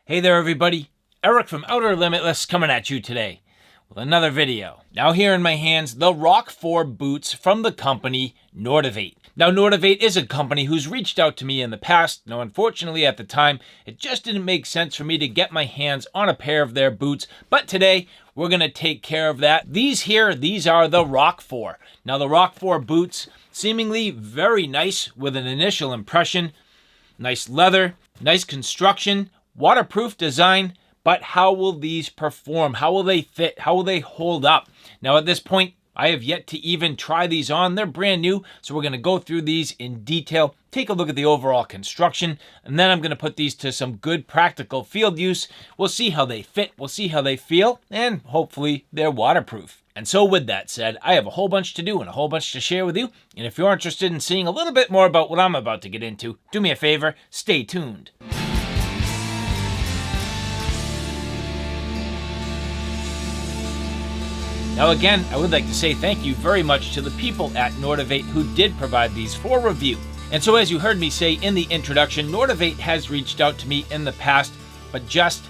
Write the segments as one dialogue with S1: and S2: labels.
S1: Hey there everybody, Eric from Outer Limitless coming at you today with another video. Now here in my hands, the Rockfor boots from the company Nortiv8. Now Nortiv8 is a company who's reached out to me in the past. Now unfortunately at the time, it just didn't make sense for me to get my hands on a pair of their boots, but today we're gonna take care of that. These are the Rockfor. Now the Rockfor boots, seemingly very nice with an initial impression. Nice leather, nice construction, waterproof design, but how will these perform? How will they fit? How will they hold up? Now at this point, I have yet to even try these on. They're brand new, so we're gonna go through these in detail, take a look at the overall construction, and then I'm gonna put these to some good practical field use. We'll see how they fit, we'll see how they feel, and hopefully they're waterproof. And so with that said, I have a whole bunch to do and a whole bunch to share with you. And if you're interested in seeing a little bit more about what I'm about to get into, do me a favor, stay tuned. Now again, I would like to say thank you very much to the people at Nortiv8 who did provide these for review. And so as you heard me say in the introduction, Nortiv8 has reached out to me in the past, but just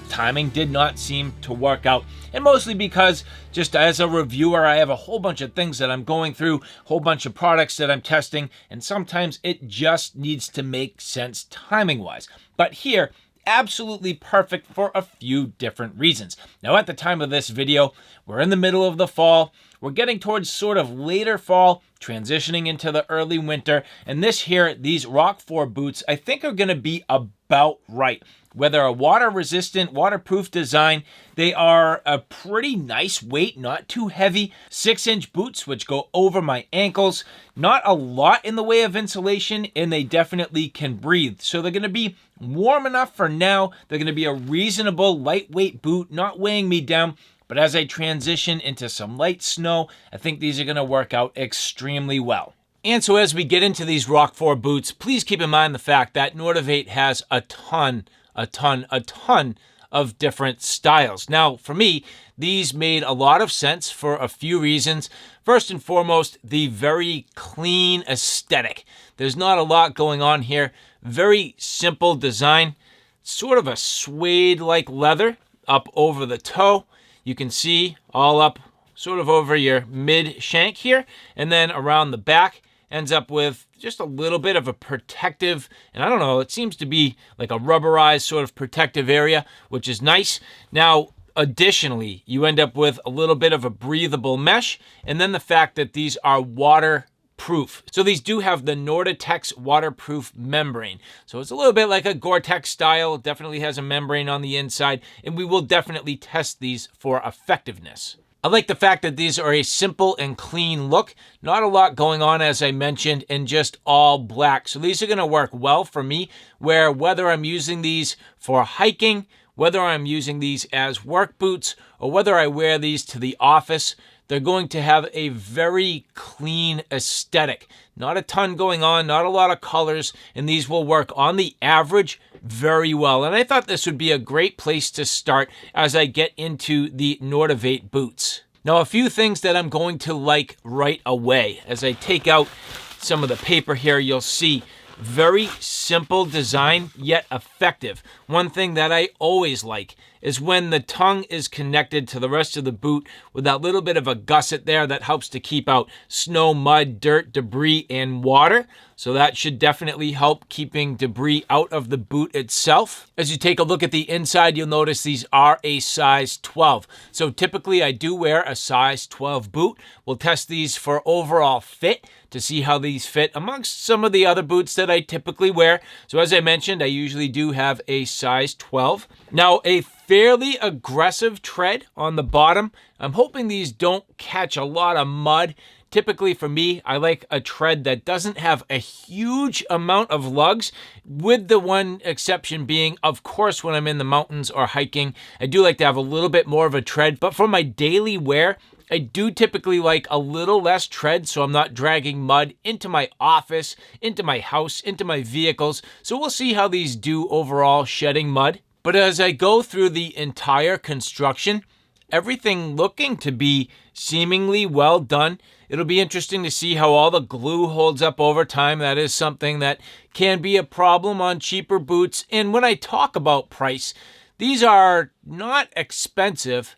S1: timing did not seem to work out. And mostly because just as a reviewer, I have a whole bunch of things that I'm going through, a whole bunch of products that I'm testing, and sometimes it just needs to make sense timing-wise. But here, absolutely perfect for a few different reasons. Now at the time of this video, we're in the middle of the fall, we're getting towards sort of later fall, transitioning into the early winter, and these Rockfor boots I think are going to be about right. Whether a water-resistant, waterproof design, they are a pretty nice weight, not too heavy. 6-inch boots, which go over my ankles. Not a lot in the way of insulation, and they definitely can breathe. So they're going to be warm enough for now. They're going to be a reasonable, lightweight boot, not weighing me down. But as I transition into some light snow, I think these are going to work out extremely well. And so as we get into these Rockfor boots, please keep in mind the fact that Nortiv8 has a ton of different styles. Now, for me, these made a lot of sense for a few reasons. First and foremost, the very clean aesthetic. There's not a lot going on here. Very simple design, sort of a suede-like leather up over the toe. You can see all up sort of over your mid shank here, and then around the back ends up with just a little bit of a protective, and I don't know, it seems to be like a rubberized sort of protective area, which is nice. Now, additionally, you end up with a little bit of a breathable mesh, and then the fact that these are waterproof. So these do have the Nordatex waterproof membrane. So it's a little bit like a Gore-Tex style, definitely has a membrane on the inside, and we will definitely test these for effectiveness. I like the fact that these are a simple and clean look. Not a lot going on, as I mentioned, and just all black. So these are going to work well for me, where whether I'm using these for hiking, whether I'm using these as work boots, or whether I wear these to the office, they're going to have a very clean aesthetic. Not a ton going on, not a lot of colors, and these will work on the average very well. And I thought this would be a great place to start as I get into the Nortiv8 boots. Now, a few things that I'm going to like right away. As I take out some of the paper here, you'll see very simple design, yet effective. One thing that I always like is when the tongue is connected to the rest of the boot with that little bit of a gusset there that helps to keep out snow, mud, dirt, debris, and water. So that should definitely help keeping debris out of the boot itself. As you take a look at the inside, you'll notice these are a size 12. So typically I do wear a size 12 boot. We'll test these for overall fit to see how these fit amongst some of the other boots that I typically wear. So as I mentioned, I usually do have a size 12. Now, a fairly aggressive tread on the bottom. I'm hoping these don't catch a lot of mud. Typically for me, I like a tread that doesn't have a huge amount of lugs, with the one exception being, of course, when I'm in the mountains or hiking, I do like to have a little bit more of a tread. But for my daily wear, I do typically like a little less tread so I'm not dragging mud into my office, into my house, into my vehicles. So we'll see how these do overall shedding mud. But as I go through the entire construction, everything looking to be seemingly well done. It'll be interesting to see how all the glue holds up over time. That is something that can be a problem on cheaper boots. And when I talk about price, these are not expensive.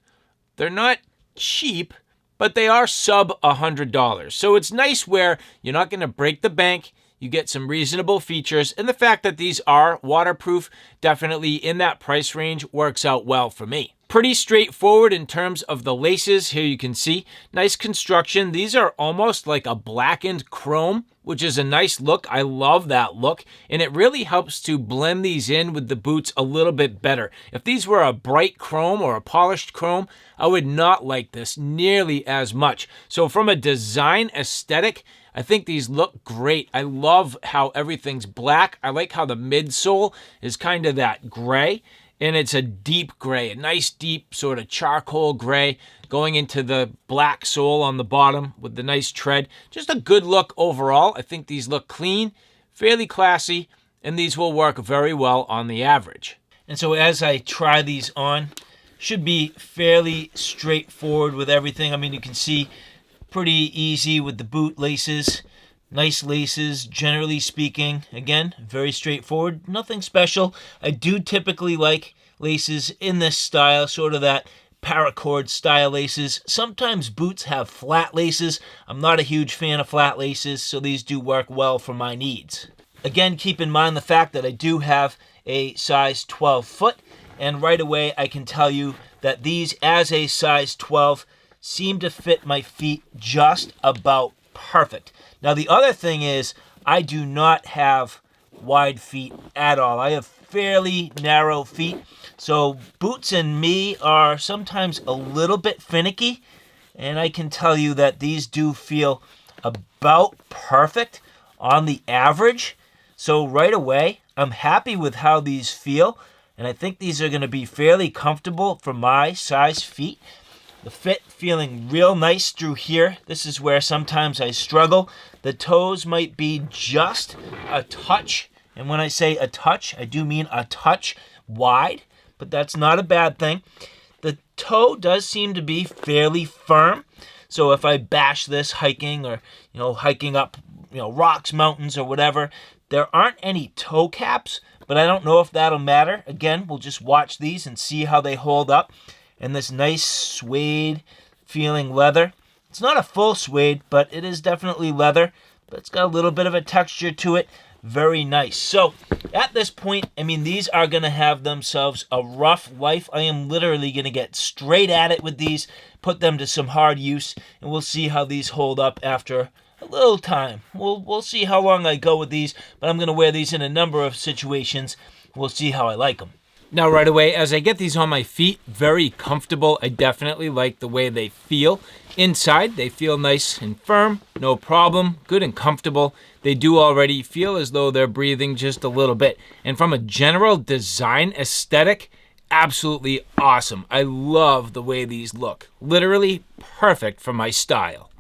S1: They're not cheap, but they are sub $100. So it's nice where you're not going to break the bank. You get some reasonable features, and the fact that these are waterproof, definitely in that price range, works out well for me. Pretty straightforward in terms of the laces. Here you can see nice construction. These are almost like a blackened chrome, which is a nice look. I love that look, and it really helps to blend these in with the boots a little bit better. If these were a bright chrome or a polished chrome, I would not like this nearly as much. So from a design aesthetic, I think these look great. I love how everything's black. I like how the midsole is kind of that gray, and it's a deep gray, a nice deep sort of charcoal gray going into the black sole on the bottom with the nice tread. Just a good look overall. I think these look clean, fairly classy, and these will work very well on the average. And so as I try these on, should be fairly straightforward with everything. I mean, you can see pretty easy with the boot laces. Nice laces, generally speaking. Again, very straightforward. Nothing special. I do typically like laces in this style, sort of that paracord style laces. Sometimes boots have flat laces. I'm not a huge fan of flat laces, so these do work well for my needs. Again, keep in mind the fact that I do have a size 12 foot, and right away I can tell you that these, as a size 12, seem to fit my feet just about perfect. Now, the other thing is I do not have wide feet at all. I have fairly narrow feet, so boots and me are sometimes a little bit finicky, and I can tell you that these do feel about perfect on the average. So right away, I'm happy with how these feel, and I think these are going to be fairly comfortable for my size feet. The fit feeling real nice through here. This is where sometimes I struggle. The toes might be just a touch, and when I say a touch, I do mean a touch wide, but that's not a bad thing. The toe does seem to be fairly firm, so if I bash this hiking or hiking up rocks, mountains, or whatever, there aren't any toe caps, but I don't know if that'll matter. Again, we'll just watch these and see how they hold up. And this nice suede feeling leather. It's not a full suede, but it is definitely leather, but it's got a little bit of a texture to it. Very nice. So at this point, I mean, these are going to have themselves a rough life. I am literally going to get straight at it with these, put them to some hard use, and we'll see how these hold up after a little time. We'll see how long I go with these, but I'm going to wear these in a number of situations. We'll see how I like them. Now, right away, as I get these on my feet, very comfortable. I definitely like the way they feel. Inside, they feel nice and firm, no problem, good and comfortable. They do already feel as though they're breathing just a little bit. And from a general design aesthetic, absolutely awesome. I love the way these look. Literally perfect for my style.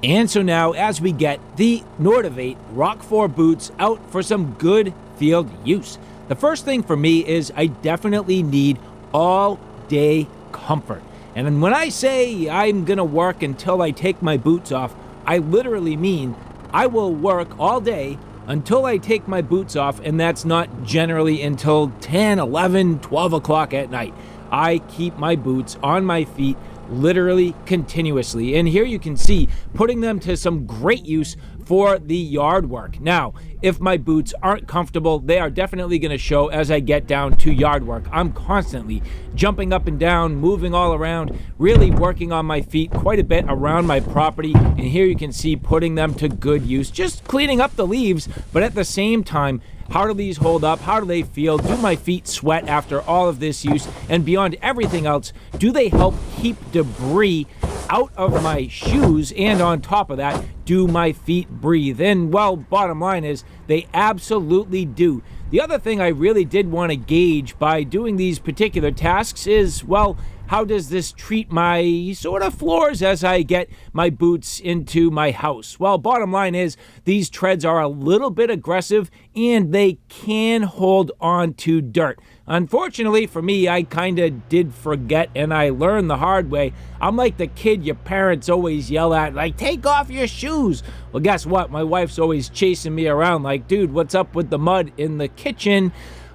S1: And so now, as we get the Nortiv8 Rockfor boots out for some good field use. The first thing for me is I definitely need all-day comfort. And when I say I'm going to work until I take my boots off, I literally mean I will work all day until I take my boots off, and that's not generally until 10, 11, 12 o'clock at night. I keep my boots on my feet literally continuously. And here you can see putting them to some great use for the yard work. Now, if my boots aren't comfortable, they are definitely going to show as I get down to yard work. I'm constantly jumping up and down, moving all around, really working on my feet quite a bit around my property. And here you can see putting them to good use, just cleaning up the leaves, but at the same time, how do these hold up? How do they feel? Do my feet sweat after all of this use? And beyond everything else, do they help keep debris out of my shoes? And on top of that,
S2: do my feet breathe? And well, bottom line is they absolutely do. The other thing I really did want to gauge by doing these particular tasks is, well, how does this treat my sort of floors as I get my boots into my house? Well, bottom line is these treads are a little bit aggressive and they can hold on to dirt. Unfortunately for me, I kind of did forget and I learned the hard way. I'm like the kid your parents always yell at, like, take off your shoes. Well, guess what? My wife's always chasing me around like, dude, what's up with the mud in the kitchen?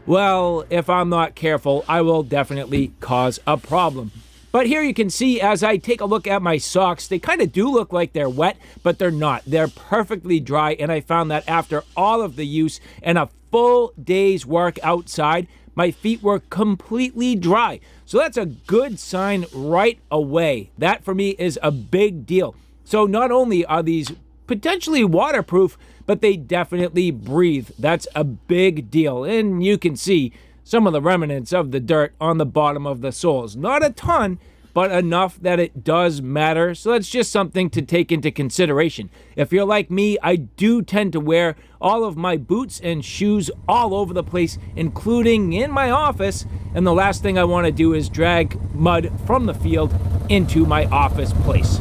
S2: Well, if I'm not careful, I will definitely cause a problem. But here you can see as I take a look at my socks, they kind of do look like they're wet, but they're not. They're perfectly dry, and I found that after all of the use and a full day's work outside, my feet were completely dry. So that's a good sign right away. That for me is a big deal. So not only are these potentially waterproof, but they definitely breathe. That's a big deal. And you can see some of the remnants of the dirt on the bottom of the soles. Not a ton, but enough that it does matter. So that's just something to take into consideration. If you're like me, I do tend to wear all of my boots and shoes all over the place, including in my office. And the last thing I want to do is drag mud from the field into my office place.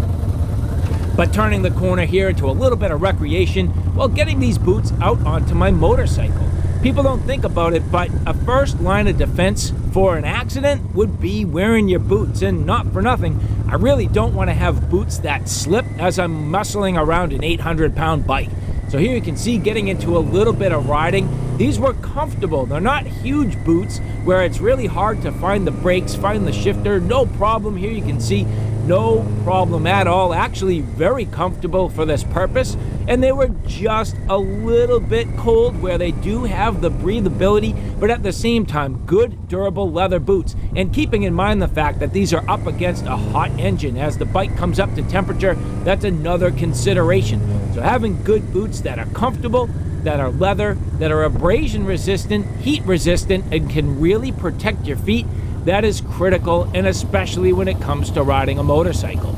S2: But turning the corner here into a little bit of recreation while getting these boots out onto my motorcycle. People don't think about it, but a first line of defense for an accident would be wearing your boots. And not for nothing, I really don't want to have boots that slip as I'm muscling around an 800-pound bike. So here you can see getting into a little bit of riding. These were comfortable. They're not huge boots where it's really hard to find the brakes, find the shifter. No problem. Here you can see no problem at all. Actually very comfortable for this purpose. And they were just a little bit cold where they do have the breathability, but at the same time, good durable leather boots. And keeping in mind the fact that these are up against a hot engine as the bike comes up to temperature, that's another consideration. So having good boots that are comfortable, that are leather, that are abrasion resistant, heat resistant, and can really protect your feet, that is critical, and especially when it comes to riding a motorcycle.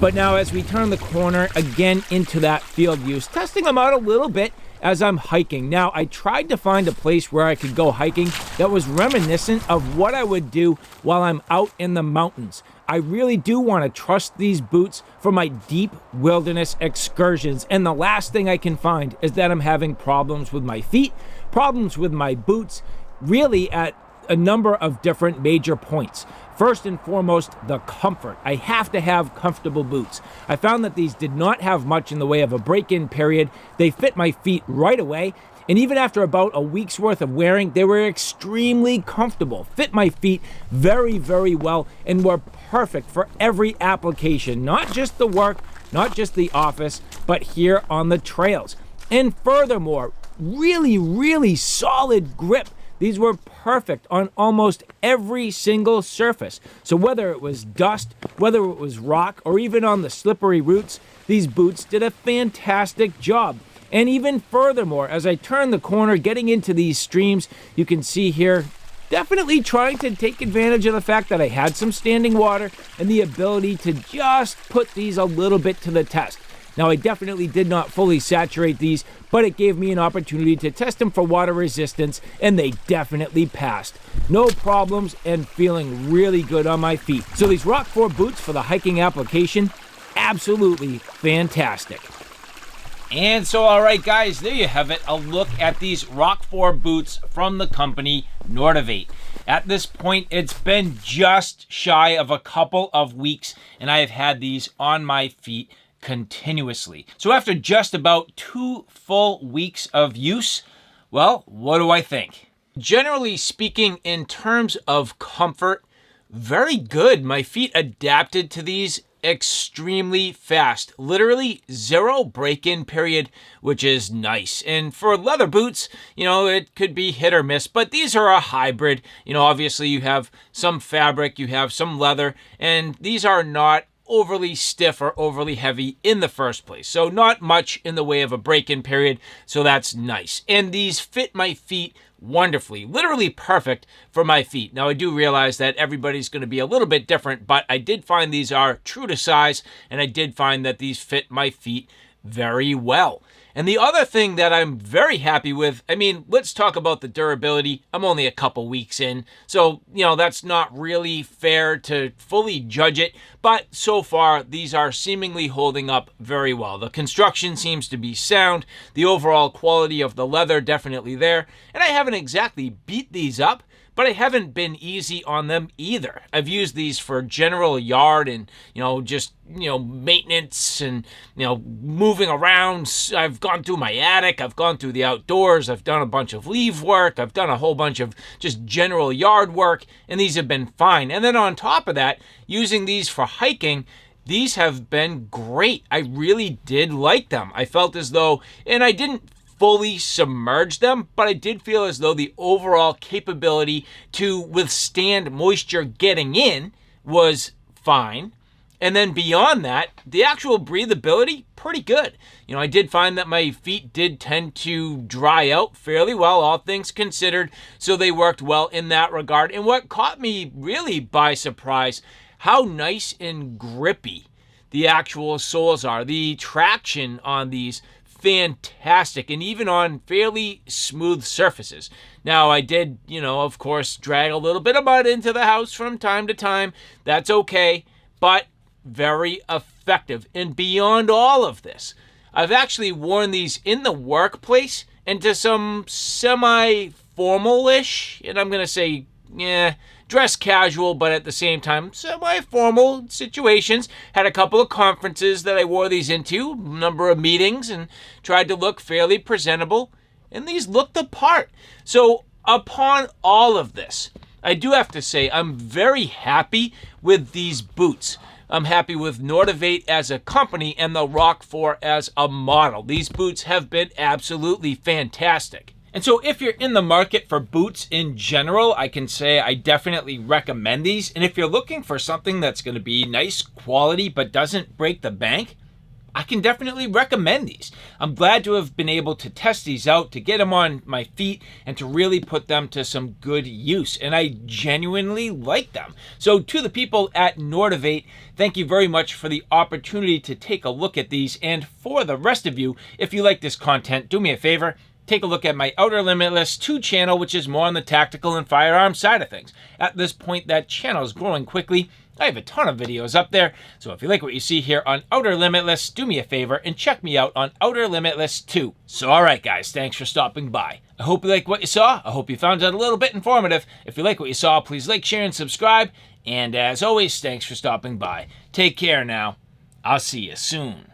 S2: But now as we turn the corner again into that field use, testing them out a little bit as I'm hiking. Now, I tried to find a place where I could go hiking that was reminiscent of what I would do while I'm out in the mountains. I really do want to trust these boots for my deep wilderness excursions. And the last thing I can find is that I'm having problems with my feet, problems with my boots, really at a number of different major points. First and foremost, the comfort. I have to have comfortable boots. I found that these did not have much in the way of a break-in period. They fit my feet right away. And even after about a week's worth of wearing, they were extremely comfortable, fit my feet very, very well, and were perfect for every application, not just the work, not just the office, but here on the trails. And furthermore, really, really solid grip. These were perfect on almost every single surface. So whether it was dust, whether it was rock, or even on the slippery roots, these boots did a fantastic job. And even furthermore, as I turn the corner, getting into these streams, you can see here, definitely trying to take advantage of the fact that I had some standing water and the ability to just put these a little bit to the test. Now, I definitely did not fully saturate these, but it gave me an opportunity to test them for water resistance, and they definitely passed. No problems and feeling really good on my feet. So these Rockfor boots for the hiking application, absolutely fantastic.
S1: And so, all right, guys, there you have it. A look at these Rockfor boots from the company Nortiv8. At this point, it's been just shy of a couple of weeks, and I have had these on my feet continuously. So after just about 2 full weeks of use, well, what do I think? Generally speaking, in terms of comfort, very good. My feet adapted to these extremely fast. Literally 0 break-in period, which is nice. And for leather boots, you know, it could be hit or miss, but these are a hybrid. You know, obviously you have some fabric, you have some leather, and these are not overly stiff or overly heavy in the first place. So not much in the way of a break-in period, so that's nice. And these fit my feet wonderfully, literally perfect for my feet. Now, I do realize that everybody's going to be a little bit different, but I did find these are true to size, and I did find that these fit my feet very well. And the other thing that I'm very happy with, I mean, let's talk about the durability. I'm only a couple weeks in, so, that's not really fair to fully judge it. But so far, these are seemingly holding up very well. The construction seems to be sound. The overall quality of the leather definitely there. And I haven't exactly beat these up, but I haven't been easy on them either. I've used these for general yard and, just, maintenance and, moving around. I've gone through my attic. I've gone through the outdoors. I've done a bunch of leaf work. I've done a whole bunch of just general yard work, and these have been fine. And then on top of that, using these for hiking, these have been great. I really did like them. I felt as though, and I didn't fully submerge them, but I did feel as though the overall capability to withstand moisture getting in was fine. And then beyond that, the actual breathability, pretty good. I did find that my feet did tend to dry out fairly well, all things considered, so they worked well in that regard. And what caught me really by surprise, how nice and grippy the actual soles are. The traction on these, fantastic, and even on fairly smooth surfaces. Now, I did, of course, drag a little bit of mud into the house from time to time. That's okay, but very effective. And beyond all of this, I've actually worn these in the workplace into some semi-formal-ish, and I'm going to say, dress casual, but at the same time, semi-formal situations. Had a couple of conferences that I wore these into, a number of meetings, and tried to look fairly presentable, and these looked the part. So upon all of this, I do have to say I'm very happy with these boots. I'm happy with Nortiv8 as a company and the Rockfor as a model. These boots have been absolutely fantastic. And so if you're in the market for boots in general, I can say I definitely recommend these. And if you're looking for something that's going to be nice quality but doesn't break the bank, I can definitely recommend these. I'm glad to have been able to test these out, to get them on my feet, and to really put them to some good use. And I genuinely like them. So to the people at Nortiv8, thank you very much for the opportunity to take a look at these. And for the rest of you, if you like this content, do me a favor. Take a look at my Outer Limitless 2 channel, which is more on the tactical and firearm side of things. At this point, that channel is growing quickly. I have a ton of videos up there, so if you like what you see here on Outer Limitless, do me a favor and check me out on Outer Limitless 2. So alright guys, thanks for stopping by. I hope you like what you saw. I hope you found it a little bit informative. If you like what you saw, please like, share, and subscribe. And as always, thanks for stopping by. Take care now. I'll see you soon.